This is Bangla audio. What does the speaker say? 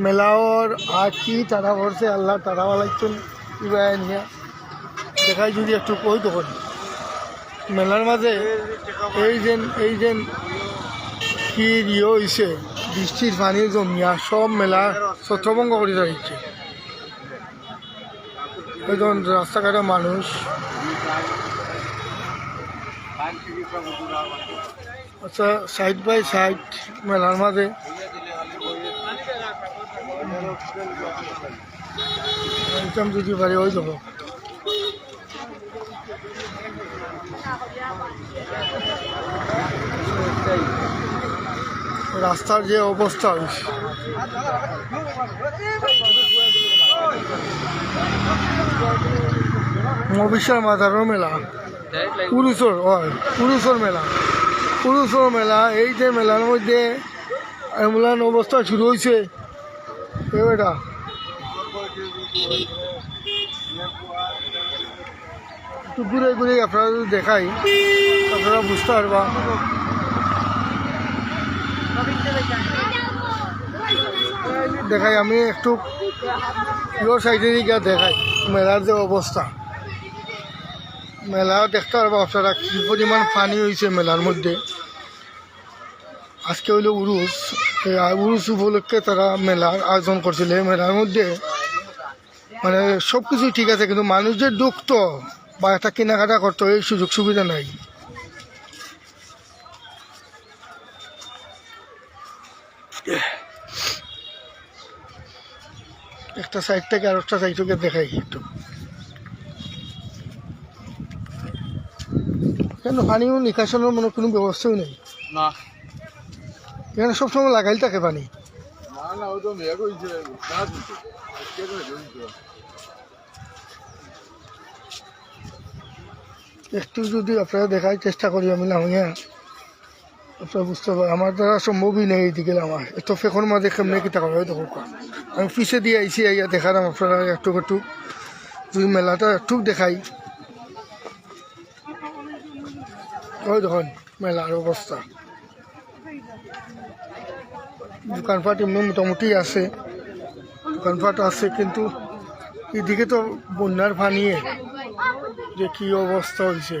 মেলাওর আর কি তারা করছে আল্লাহ তারা বালাইছেন ইবাই নিয়ে দেখাই যদি একটু কই তখন মেলার মাঝে এই যে কি ইয়ে হয়েছে বৃষ্টির পানি জমিয়া সব মেলা ছত্রভঙ্গ করে রয়েছে। একজন রাস্তাঘাটে মানুষ আচ্ছা সাইড বাই সাইড মেলার মাঝে যদি পারি ওই দেবো রাস্তার যে অবস্থা হয়েছে মবিশ্বার মাজারও মেলা পুরুষর মেলা এই যে মেলার মধ্যে এমন অবস্থা শুরু হয়েছে এটা একটু ঘুরে ঘুরে আপনারা যদি দেখাই আপনারা বুঝতে পারবা। দেখাই আমি একটু ইয়োর সাইডে গিয়ে দেখাই মেলার যে অবস্থা। মেলা দেখতে পারবো আপনারা কি পরিমাণ পানি হয়েছে মেলার মধ্যে। আজকে হইল উরুস উপলক্ষে তারা মেলার আয়োজন করছিল। মেলার মধ্যে মানে সব কিছুই ঠিক আছে, কিন্তু মানুষ যে ঢুকতো বা একটা কেনাকাটা করতো এই সুযোগ সুবিধা নাই। একটা সাইড থেকে আর একটা সাইডকে দেখাই একটু। কেন পানিও নিকাশনের মনে কোনো ব্যবস্থাও নেই না, এখানে সবসময় লাগাইল থাকে পানি। একটু যদি আপনারা দেখার চেষ্টা করি আমি নামিয়া আপনারা বুঝতে পারেন আমার দ্বারা সম্ভবই নেই এইদিকে আমার এত ফেকর মাঝে কেমনে কি টাকা দেখো আমি পিছিয়ে দিয়ে আইসি আইয়া দেখালাম আপনারা একটু যদি মেলাটা একটু দেখাই। ওই দেখুন মেলার অবস্থা, দোকানপাট এমনি মোটামুটি আছে, দোকানপাট আছে, কিন্তু এদিকে তো বন্যার পানিয়ে যে কি অবস্থা হয়েছে।